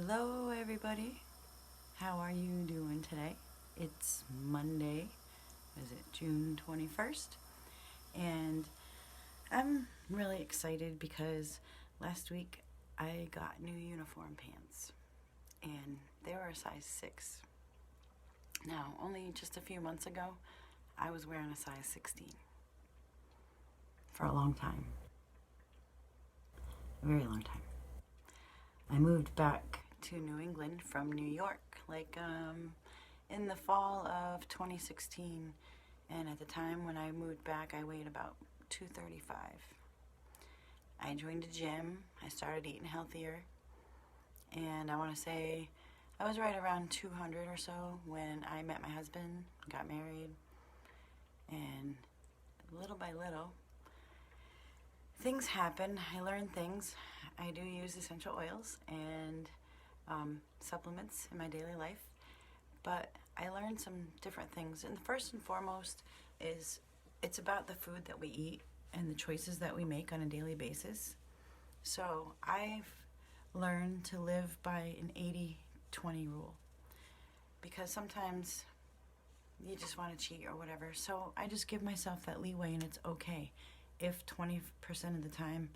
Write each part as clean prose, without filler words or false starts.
Hello, everybody. How are you doing today? It's Monday. Is it June 21st? And I'm really excited because last week I got new uniform pants and they were a size 6. Now, only just a few months ago, I was wearing a size 16 for a long time. A very long time. I moved back to New England from New York, in the fall of 2016. And at the time when I moved back, I weighed about 235. I joined a gym. I started eating healthier. And I want to say I was right around 200 or so when I met my husband, got married. And little by little, things happen. I learn things. I do use essential oils and supplements in my daily life, but I learned some different things. And first and foremost is it's about the food that we eat and the choices that we make on a daily basis. So I've learned to live by an 80-20 rule because sometimes you just want to cheat or whatever. So I just give myself that leeway, and it's okay if 20% of the time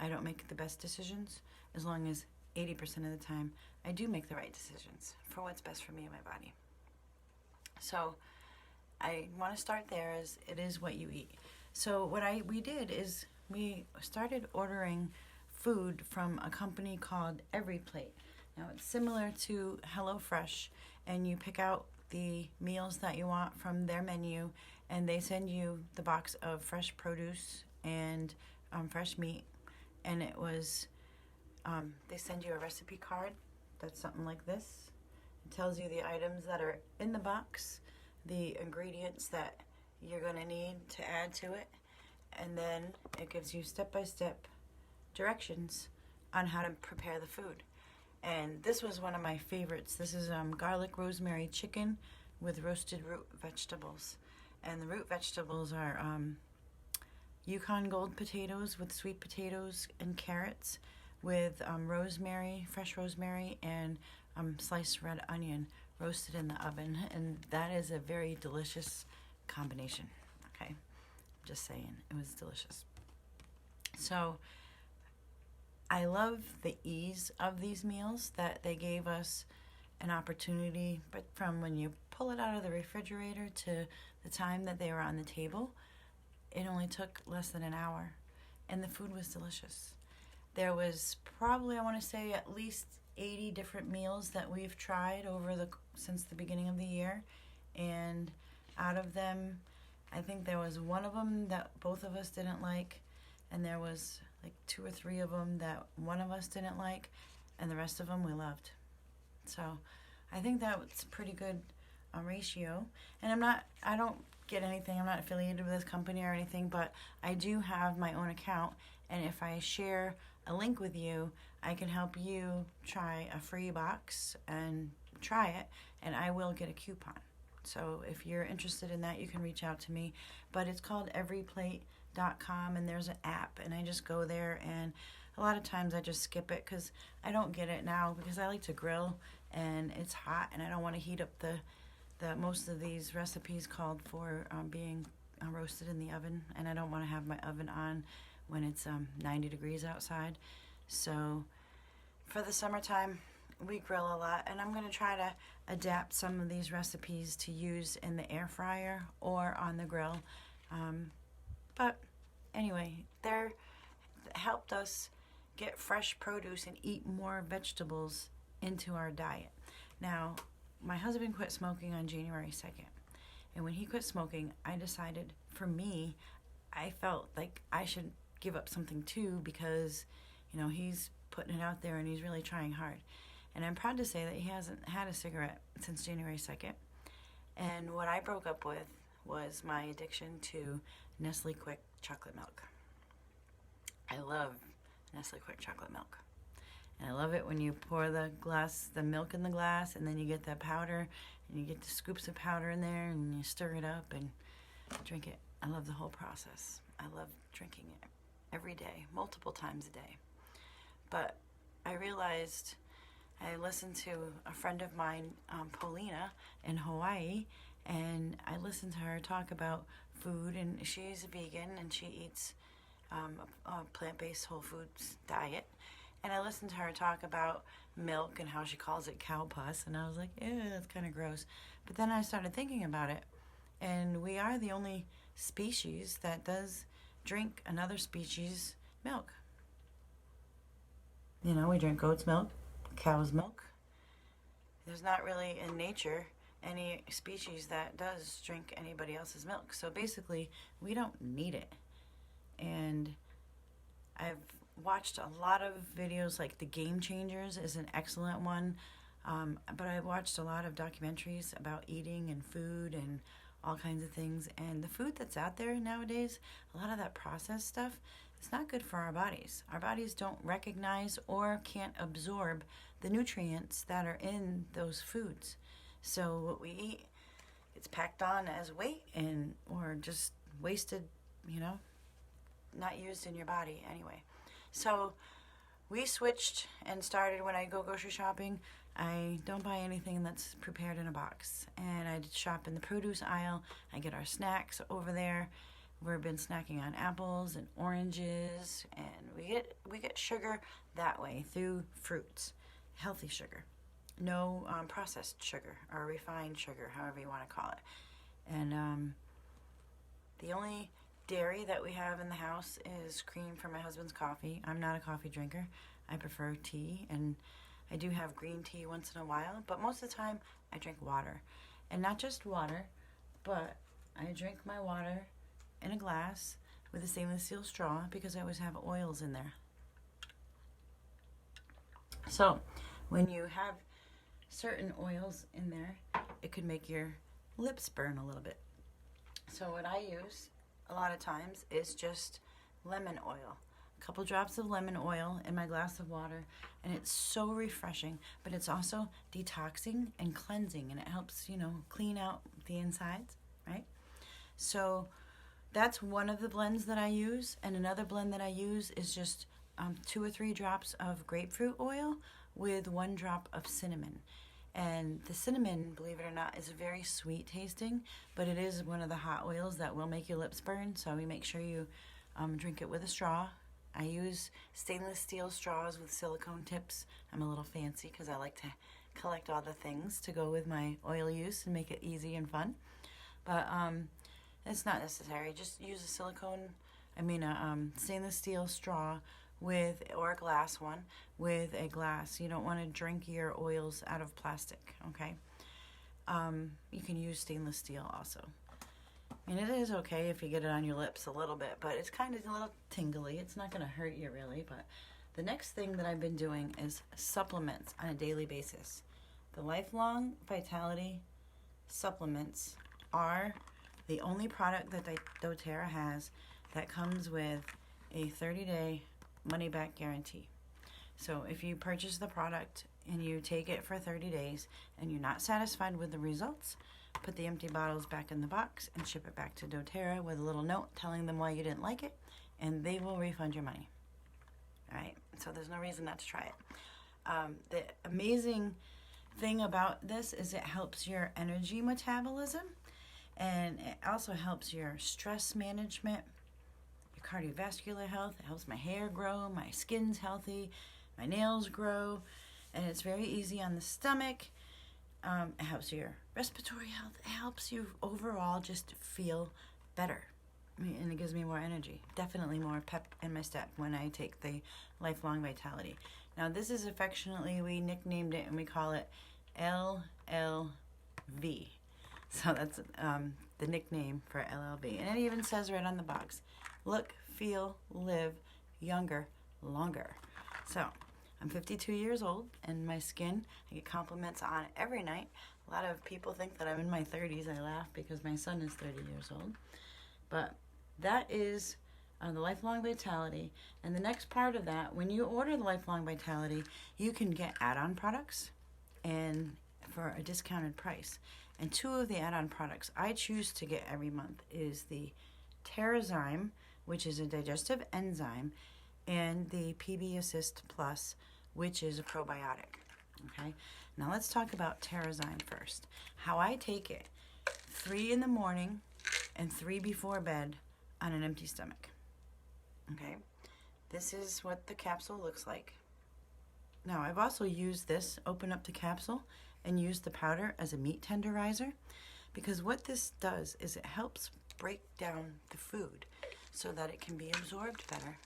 I don't make the best decisions, as long as 80% of the time I do make the right decisions for what's best for me and my body. So I want to start there, as it is what you eat. So what we did is we started ordering food from a company called Every Plate. Now it's similar to HelloFresh, and you pick out the meals that you want from their menu, and they send you the box of fresh produce and fresh meat. And it was, they send you a recipe card that's something like this. It tells you the items that are in the box, the ingredients that you're going to need to add to it, and then it gives you step-by-step directions on how to prepare the food. And this was one of my favorites. This is garlic rosemary chicken with roasted root vegetables. And the root vegetables are Yukon Gold potatoes with sweet potatoes and carrots with rosemary, fresh rosemary, and sliced red onion roasted in the oven. And that is a very delicious combination. Okay, just saying, it was delicious. So I love the ease of these meals, that they gave us an opportunity, but from when you pull it out of the refrigerator to the time that they were on the table, it only took less than an hour, and the food was delicious. There was probably, I want to say, at least 80 different meals that we've tried since the beginning of the year, and out of them, I think there was one of them that both of us didn't like, and there was like 2 or 3 of them that one of us didn't like, and the rest of them we loved. So I think that was a pretty good ratio. And I don't get anything, I'm not affiliated with this company or anything, but I do have my own account, and if I share a link with you, I can help you try a free box and try it, and I will get a coupon. So if you're interested in that, you can reach out to me. But it's called everyplate.com, and there's an app, and I just go there, and a lot of times I just skip it because I don't get it now, because I like to grill and it's hot, and I don't want to heat up the most of these recipes called for being roasted in the oven, and I don't want to have my oven on when it's 90 degrees outside. So for the summertime, we grill a lot, and I'm going to try to adapt some of these recipes to use in the air fryer or on the grill. But anyway, they're helped us get fresh produce and eat more vegetables into our diet. Now, my husband quit smoking on January 2nd. And when he quit smoking, I decided, for me, I felt like I should give up something too, because, he's putting it out there and he's really trying hard. And I'm proud to say that he hasn't had a cigarette since January 2nd. And what I broke up with was my addiction to Nestle Quick chocolate milk. I love Nestle Quick chocolate milk. And I love it when you pour the milk in the glass, and then you get that powder, and you get the scoops of powder in there, and you stir it up and drink it. I love the whole process. I love drinking it every day, multiple times a day. But I realized I listened to a friend of mine, Paulina, in Hawaii, and I listened to her talk about food, and she's a vegan, and she eats a plant-based whole foods diet. And I listened to her talk about milk and how she calls it cow pus, and I was like, ew, that's kind of gross. But then I started thinking about it, and we are the only species that does drink another species' milk. You know, we drink goat's milk, cow's milk. There's not really in nature any species that does drink anybody else's milk. So basically, we don't need it. And I've watched a lot of videos, like The Game Changers is an excellent one. But I've watched a lot of documentaries about eating and food and all kinds of things. And the food that's out there nowadays, a lot of that processed stuff, it's not good for our bodies. Our bodies don't recognize or can't absorb the nutrients that are in those foods. So what we eat, it's packed on as weight and or just wasted, you know, not used in your body anyway. So we switched and started, when I go grocery shopping, I don't buy anything that's prepared in a box. And I shop in the produce aisle. I get our snacks over there. We've been snacking on apples and oranges, and we get sugar that way through fruits, healthy sugar, no processed sugar or refined sugar, however you want to call it. And the only dairy that we have in the house is cream for my husband's coffee. I'm not a coffee drinker. I prefer tea, and I do have green tea once in a while, but most of the time I drink water. And not just water, but I drink my water in a glass with a stainless steel straw because I always have oils in there. So when you have certain oils in there, it could make your lips burn a little bit. So what I use a lot of times is just lemon oil. A couple drops of lemon oil in my glass of water, and it's so refreshing, but it's also detoxing and cleansing, and it helps, you know, clean out the insides, right? So that's one of the blends that I use, and another blend that I use is just 2 or 3 drops of grapefruit oil with 1 drop of cinnamon. And the cinnamon, believe it or not, is very sweet tasting, but it is one of the hot oils that will make your lips burn, so we make sure you drink it with a straw. I use stainless steel straws with silicone tips. I'm a little fancy because I like to collect all the things to go with my oil use and make it easy and fun. But it's not necessary. Just use a stainless steel straw or a glass one with a glass. You don't want to drink your oils out of plastic, okay? You can use stainless steel also. And it is okay if you get it on your lips a little bit, but it's kind of a little tingly. It's not going to hurt you really, but the next thing that I've been doing is supplements on a daily basis. The Lifelong Vitality supplements are the only product that doTERRA has that comes with a 30-day money-back guarantee. So if you purchase the product and you take it for 30 days and you're not satisfied with the results, put the empty bottles back in the box and ship it back to doTERRA with a little note telling them why you didn't like it, and they will refund your money. All right? So there's no reason not to try it. The amazing thing about this is it helps your energy metabolism, and it also helps your stress management, your cardiovascular health. It helps my hair grow, my skin's healthy, my nails grow, and it's very easy on the stomach. It helps your respiratory health. It helps you overall just feel better. And it gives me more energy. Definitely more pep in my step when I take the Lifelong Vitality. Now this is affectionately, we nicknamed it and we call it LLV. So that's the nickname for LLV. And it even says right on the box, look, feel, live younger, longer. So I'm 52 years old, and my skin, I get compliments on it every night. A lot of people think that I'm in my 30s. I laugh because my son is 30 years old. But that is the Lifelong Vitality. And the next part of that, when you order the Lifelong Vitality, you can get add-on products and for a discounted price. And 2 of the add-on products I choose to get every month is the Terrazyme, which is a digestive enzyme, and the PB Assist Plus, which is a probiotic. Okay, now let's talk about Terrazyme first. How I take it: 3 in the morning and 3 before bed on an empty stomach. Okay, this is what the capsule looks like. Now, I've also used this, open up the capsule, and use the powder as a meat tenderizer, because what this does is it helps break down the food so that it can be absorbed better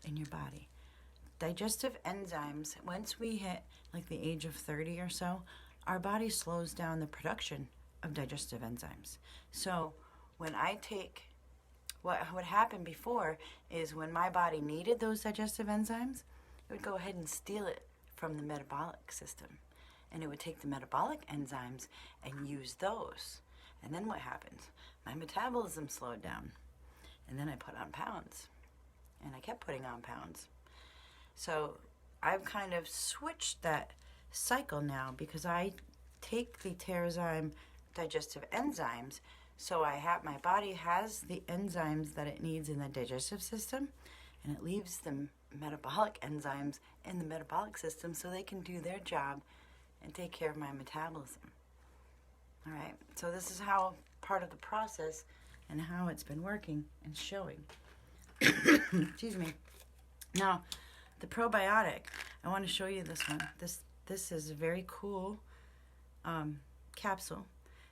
in your body. Digestive enzymes, once we hit like the age of 30 or so, our body slows down the production of digestive enzymes. So when I take, what would happen before is when my body needed those digestive enzymes, it would go ahead and steal it from the metabolic system. And it would take the metabolic enzymes and use those. And then what happens? My metabolism slowed down. And then I put on pounds. And I kept putting on pounds. So I've kind of switched that cycle now, because I take the Terrazyme digestive enzymes, so my body has the enzymes that it needs in the digestive system, and it leaves the metabolic enzymes in the metabolic system so they can do their job and take care of my metabolism. All right, so this is how part of the process and how it's been working and showing. Excuse me. Now, the probiotic, I want to show you this one. This is a very cool capsule,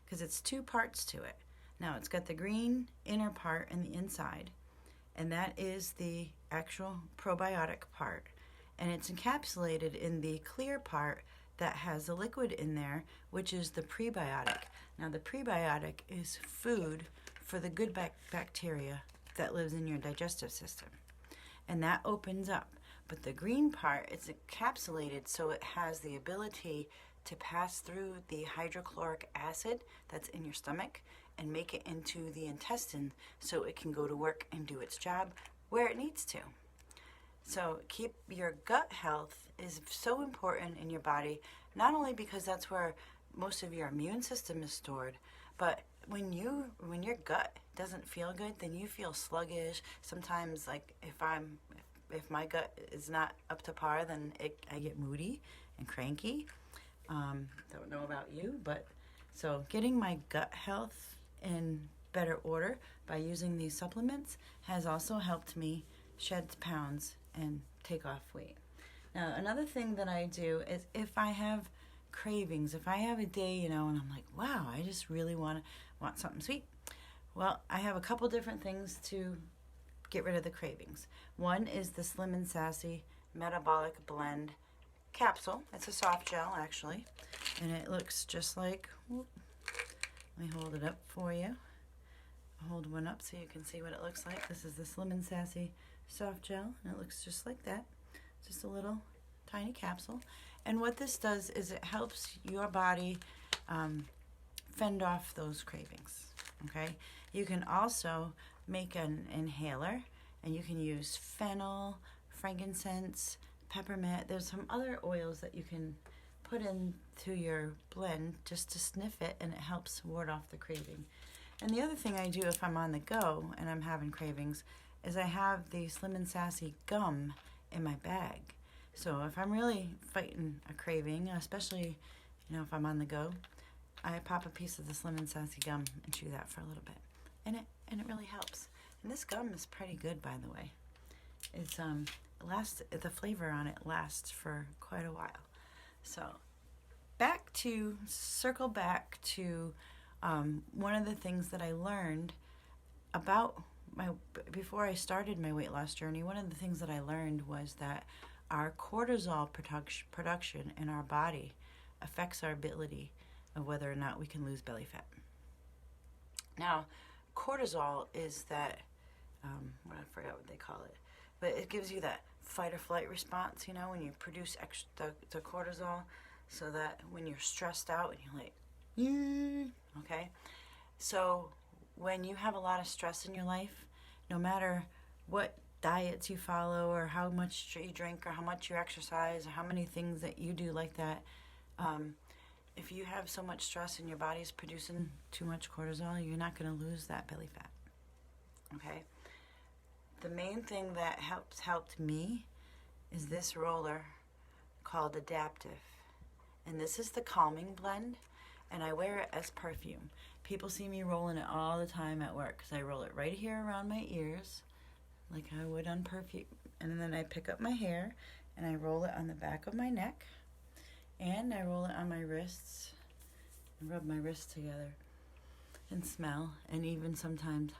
because it's 2 parts to it. Now, it's got the green inner part and the inside, and that is the actual probiotic part. And it's encapsulated in the clear part that has a liquid in there, which is the prebiotic. Now, the prebiotic is food for the good bacteria that lives in your digestive system, and that opens up. But the green part is encapsulated, so it has the ability to pass through the hydrochloric acid that's in your stomach and make it into the intestine so it can go to work and do its job where it needs to. So keep your gut health is so important in your body, not only because that's where most of your immune system is stored, but when your gut doesn't feel good, then you feel sluggish. Sometimes, like if my gut is not up to par, then I get moody and cranky. Don't know about you, but so getting my gut health in better order by using these supplements has also helped me shed pounds and take off weight. Now, another thing that I do is if I have cravings, if I have a day, and I'm like, wow, I just really want something sweet. Well, I have a couple different things to get rid of the cravings. One is the Slim and Sassy Metabolic Blend capsule. It's a soft gel, actually, and it looks just like, let me hold it up for you. I'll hold one up so you can see what it looks like. This is the Slim and Sassy soft gel, and it looks just like that. Just a little tiny capsule. And what this does is it helps your body fend off those cravings, okay? You can also make an inhaler, and you can use fennel, frankincense, peppermint. There's some other oils that you can put into your blend just to sniff it, and it helps ward off the craving. And the other thing I do if I'm on the go and I'm having cravings is I have the Slim and Sassy gum in my bag. So if I'm really fighting a craving, especially if I'm on the go, I pop a piece of the Slim and Sassy gum and chew that for a little bit, and it really helps. And this gum is pretty good, by the way. It's the flavor on it lasts for quite a while. So circle back to one of the things that I learned about before I started my weight loss journey. One of the things that I learned was that our cortisol production in our body affects our ability of whether or not we can lose belly fat. Now, cortisol is that, I forgot what they call it, but it gives you that fight or flight response, when you produce the cortisol, so that when you're stressed out and you're like, okay? So when you have a lot of stress in your life, no matter what diets you follow or how much you drink or how much you exercise or how many things that you do like that, if you have so much stress and your body's producing too much cortisol, you're not going to lose that belly fat, okay? The main thing that helped me is this roller called Adaptive. And this is the Calming Blend, and I wear it as perfume. People see me rolling it all the time at work because I roll it right here around my ears like I would on perfume. And then I pick up my hair and I roll it on the back of my neck, and I roll it on my wrists and rub my wrists together and smell. And even sometimes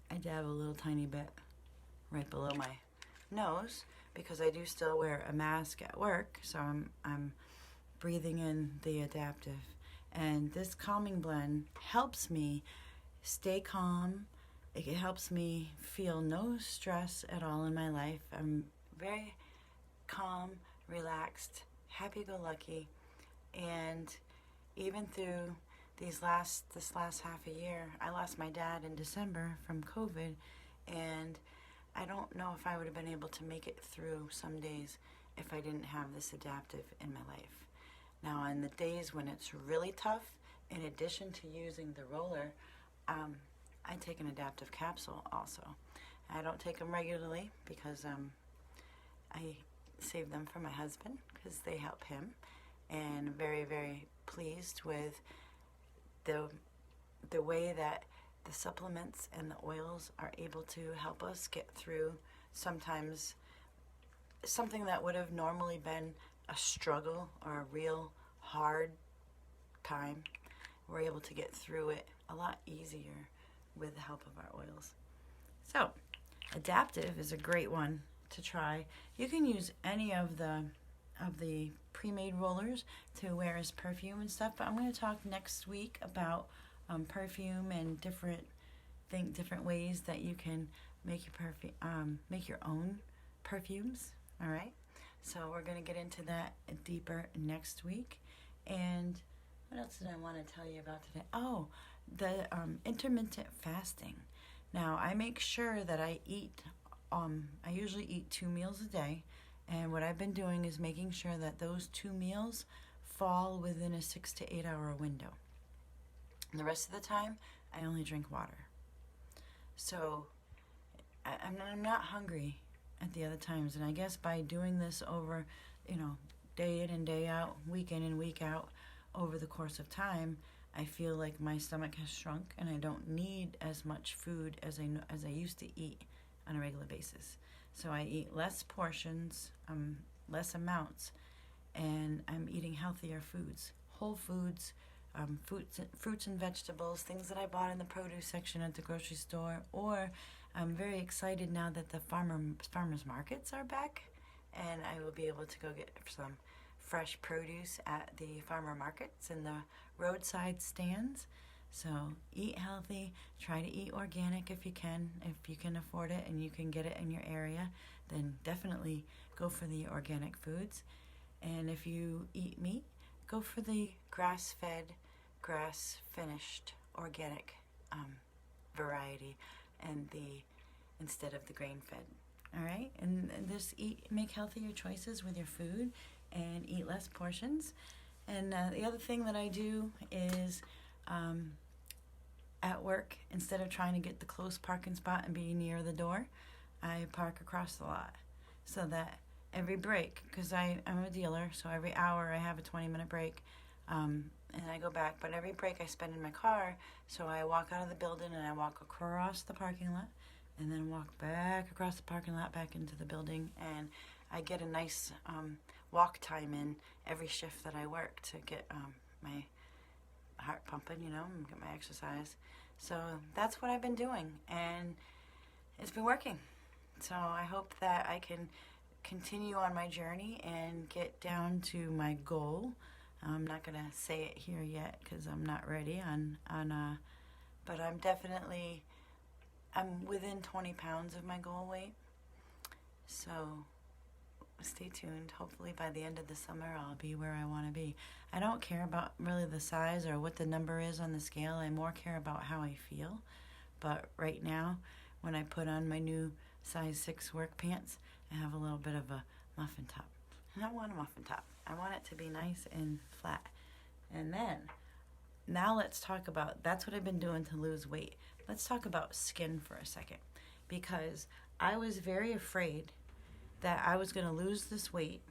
I dab a little tiny bit right below my nose because I do still wear a mask at work, so I'm breathing in the adaptive. And this Calming Blend helps me stay calm. It helps me feel no stress at all in my life. I'm very calm, relaxed, happy-go-lucky, and even through this last half a year, I lost my dad in December from COVID, and I don't know if I would have been able to make it through some days if I didn't have this adaptive in my life. Now, on the days when it's really tough, in addition to using the roller, I take an adaptive capsule also. I don't take them regularly because I save them for my husband because they help him, and very, very pleased with the way that the supplements and the oils are able to help us get through sometimes something that would have normally been a struggle or a real hard time. We're able to get through it a lot easier with the help of our oils. So, adaptive is a great one to try. You can use any of the pre-made rollers to wear as perfume and stuff, but I'm going to talk next week about perfume and different ways that you can make your own perfumes. All right, so we're going to get into that deeper next week. And what else did I want to tell you about today? Oh, the intermittent fasting. Now, I make sure that I eat, I usually eat 2 meals a day, and what I've been doing is making sure that those 2 meals fall within a 6 to 8 hour window. And the rest of the time, I only drink water. So I'm not hungry at the other times, and I guess by doing this over, day in and day out, week in and week out, over the course of time, I feel like my stomach has shrunk and I don't need as much food as I used to eat on a regular basis. So I eat less portions, less amounts, and I'm eating healthier foods, whole foods, fruits and vegetables, things that I bought in the produce section at the grocery store. Or I'm very excited now that the farmers markets are back, and I will be able to go get some fresh produce at the farmer markets and the roadside stands. So eat healthy, try to eat organic if you can afford it and you can get it in your area, then definitely go for the organic foods. And if you eat meat, go for the grass-fed, grass-finished organic variety and instead of the grain-fed. All right, and just make healthier choices with your food and eat less portions. And the other thing that I do is at work, instead of trying to get the close parking spot and be near the door, I park across the lot so that every break, because I'm a dealer, so every hour I have a 20-minute break, and I go back, but every break I spend in my car, so I walk out of the building and I walk across the parking lot and then walk back across the parking lot back into the building, and I get a nice walk time in every shift that I work to get my heart pumping, and get my exercise. So that's what I've been doing, and it's been working. So I hope that I can continue on my journey and get down to my goal. I'm not going to say it here yet because I'm not ready but I'm within 20 pounds of my goal weight. So stay tuned. Hopefully by the end of the summer I'll be where I want to be. I don't care about really the size or what the number is on the scale. I more care about how I feel. But right now, when I put on my new size 6 work pants, I have a little bit of a muffin top. I don't want a muffin top. I want it to be nice and flat. And then, now let's talk about, that's what I've been doing to lose weight. Let's talk about skin for a second. Because I was very afraid that I was going to lose this weight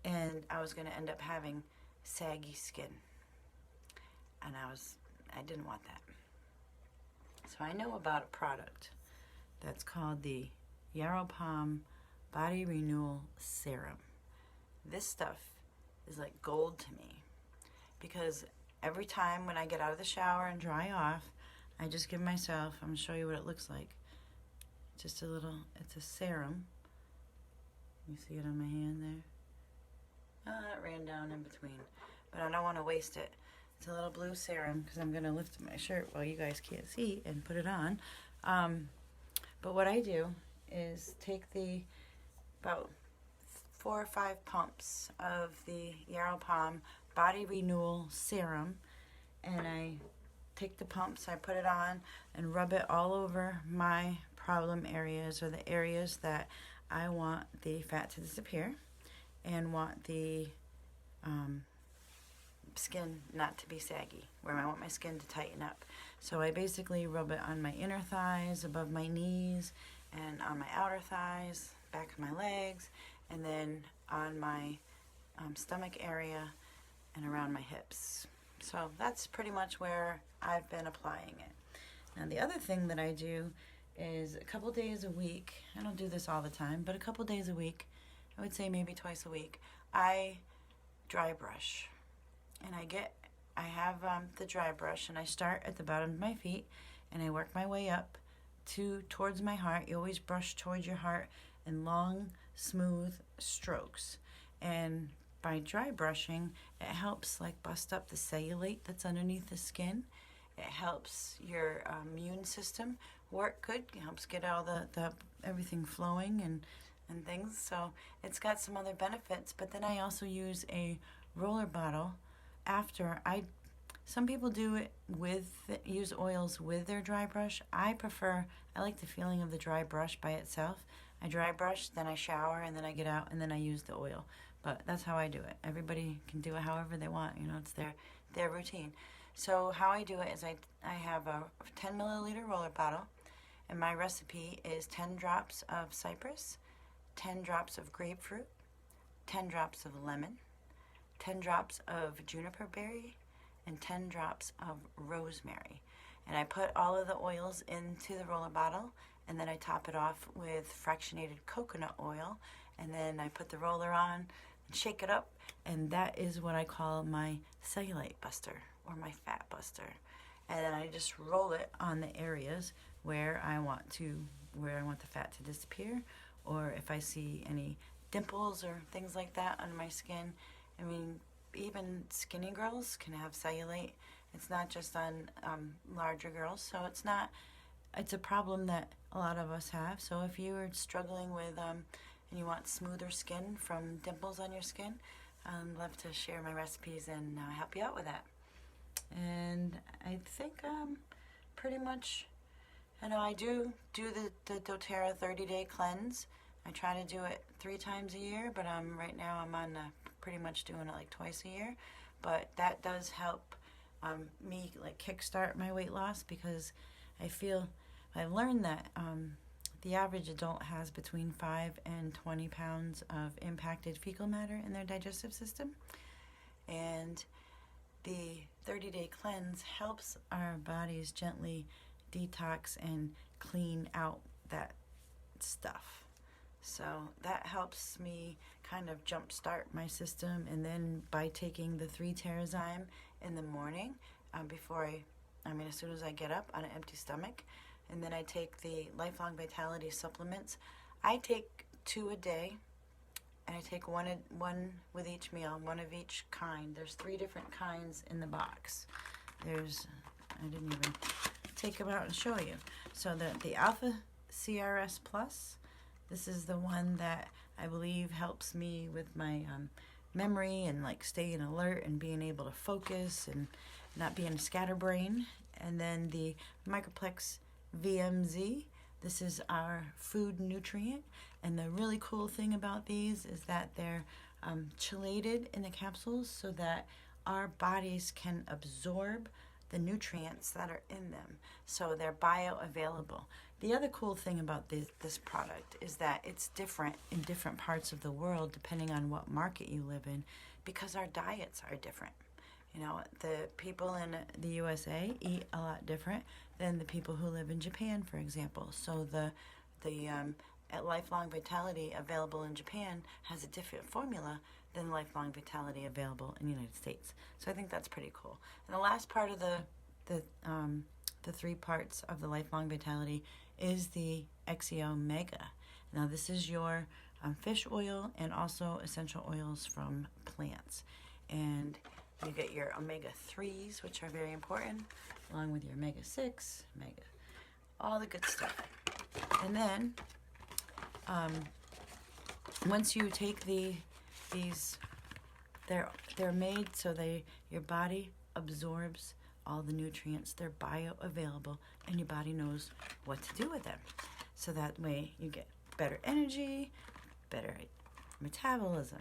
and I was going to end up having saggy skin. And I didn't want that. So I know about a product that's called the Yarrow Palm Body Renewal Serum. This stuff is like gold to me because every time when I get out of the shower and dry off, I just give myself, I'm going to show you what it looks like. Just a little, it's a serum. You see it on my hand there? It ran down in between, but I don't want to waste it. It's a little blue serum because I'm going to lift my shirt while you guys can't see and put it on. But what I do is take about 4 or 5 pumps of the Yarrow Palm Body Renewal Serum, and I take the pumps, I put it on and rub it all over my problem areas, or the areas that I want the fat to disappear and want the skin not to be saggy, where I want my skin to tighten up. So I basically rub it on my inner thighs, above my knees, and on my outer thighs, back of my legs, and then on my stomach area and around my hips. So that's pretty much where I've been applying it. Now the other thing that I do is a couple days a week, I don't do this all the time, but a couple days a week, I would say maybe twice a week, I dry brush. And I have the dry brush, and I start at the bottom of my feet and I work my way up towards my heart. You always brush towards your heart in long, smooth strokes. And by dry brushing, it helps like bust up the cellulite that's underneath the skin. It helps your immune system work good. It helps get all the everything flowing and things. So it's got some other benefits. But then I also use a roller bottle after. Some people do it use oils with their dry brush. I like the feeling of the dry brush by itself. I dry brush, then I shower, and then I get out, and then I use the oil. But that's how I do it. Everybody can do it however they want. It's their routine. So how I do it is I have a 10 milliliter roller bottle, and my recipe is 10 drops of cypress, 10 drops of grapefruit, 10 drops of lemon, 10 drops of juniper berry, and 10 drops of rosemary. And I put all of the oils into the roller bottle, and then I top it off with fractionated coconut oil, and then I put the roller on and shake it up, and that is what I call my cellulite buster or my fat buster. And then I just roll it on the areas where I want the fat to disappear, or if I see any dimples or things like that on my skin. I mean, even skinny girls can have cellulite. It's not just on larger girls, so it's a problem that a lot of us have. So if you are struggling with and you want smoother skin from dimples on your skin, I'd love to share my recipes and help you out with that. And I think pretty much, I do the doTERRA 30-day cleanse. I try to do it 3 times a year, but right now I'm on pretty much doing it like twice a year. But that does help me like kickstart my weight loss, because I've learned that the average adult has between 5 and 20 pounds of impacted fecal matter in their digestive system. And the 30-day cleanse helps our bodies gently detox and clean out that stuff. So that helps me kind of jumpstart my system. And then by taking the 3-Terrazyme in the morning, as soon as I get up on an empty stomach, and then I take the Lifelong Vitality supplements. I take 2 a day, and I take one with each meal, one of each kind. There's 3 different kinds in the box. I didn't even take them out and show you. So the Alpha CRS Plus, this is the one that I believe helps me with my memory and like staying alert and being able to focus and not being a scatterbrain. And then the Microplex VMZ, this is our food nutrient. And the really cool thing about these is that they're chelated in the capsules so that our bodies can absorb the nutrients that are in them, so they're bioavailable. The other cool thing about this product is that it's different in different parts of the world depending on what market you live in, because our diets are different. You know, the people in the USA eat a lot different than the people who live in Japan, for example. So the at Lifelong Vitality available in Japan has a different formula than Lifelong Vitality available in the United States. So I think that's pretty cool. And the last part of the 3 parts of the Lifelong Vitality is the XEO Mega. Now this is your fish oil and also essential oils from plants. And you get your omega-3s, which are very important, along with your omega-6, all the good stuff. And then once you take these, they're made so your body absorbs all the nutrients. They're bioavailable, and your body knows what to do with them. So that way you get better energy, better metabolism.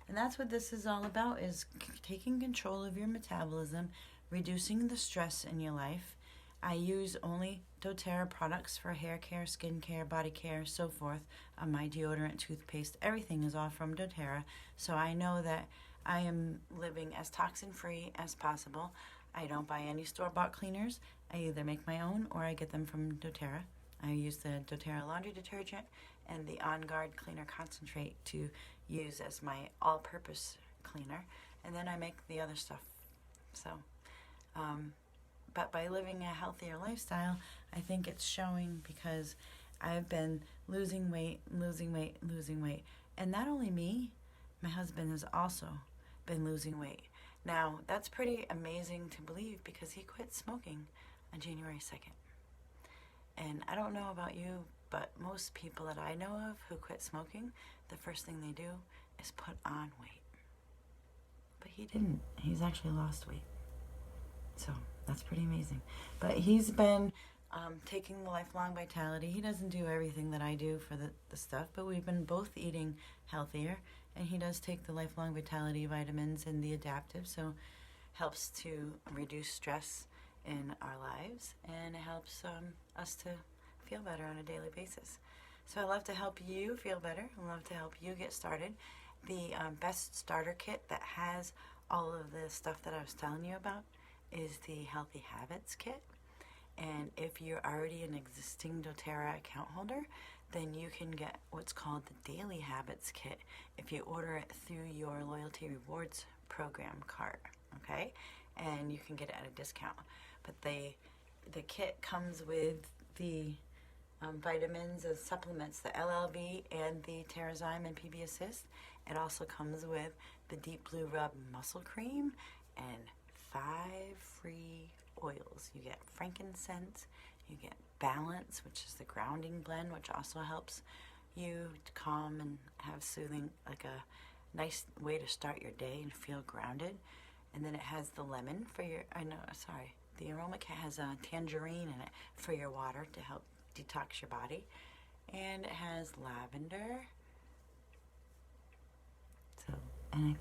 And that's what this is all about, is taking control of your metabolism, reducing the stress in your life. I use only doTERRA products for hair care, skin care, body care, so forth. My deodorant, toothpaste, everything is all from doTERRA. So I know that I am living as toxin-free as possible. I don't buy any store-bought cleaners. I either make my own or I get them from doTERRA. I use the doTERRA laundry detergent and the On Guard cleaner concentrate to use as my all-purpose cleaner, and then I make the other stuff. So but by living a healthier lifestyle, I think it's showing, because I've been losing weight, and not only me, my husband has also been losing weight. Now that's pretty amazing to believe, because he quit smoking on January 2nd. And I don't know about you, but most people that I know of who quit smoking, the first thing they do is put on weight. But he didn't. He's actually lost weight. So that's pretty amazing. But he's been taking the Lifelong Vitality. He doesn't do everything that I do for the stuff, but we've been both eating healthier. And he does take the Lifelong Vitality vitamins and the adaptive, so helps to reduce stress in our lives, and it helps us to feel better on a daily basis. So I love to help you feel better. I love to help you get started. The best starter kit that has all of the stuff that I was telling you about is the Healthy Habits kit. And if you're already an existing doTERRA account holder, then you can get what's called the Daily Habits kit if you order it through your Loyalty Rewards program card, okay? And you can get it at a discount. But the kit comes with the vitamins as supplements, the LLV and the Terrazyme and PB Assist. It also comes with the Deep Blue Rub Muscle Cream and 5 free oils. You get frankincense, you get Balance, which is the grounding blend, which also helps you to calm and have soothing, like a nice way to start your day and feel grounded. And then it has the lemon for your, the aroma kit has a tangerine in it for your water to help detox your body. And it has lavender. So, and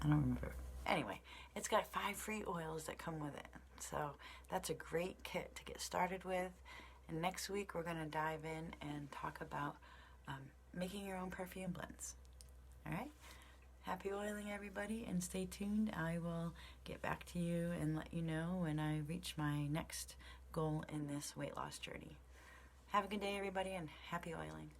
I don't remember. Anyway, it's got 5 free oils that come with it. So that's a great kit to get started with. And next week we're going to dive in and talk about making your own perfume blends. All right? Happy oiling, everybody, and stay tuned. I will get back to you and let you know when I reach my next goal in this weight loss journey. Have a good day, everybody, and happy oiling.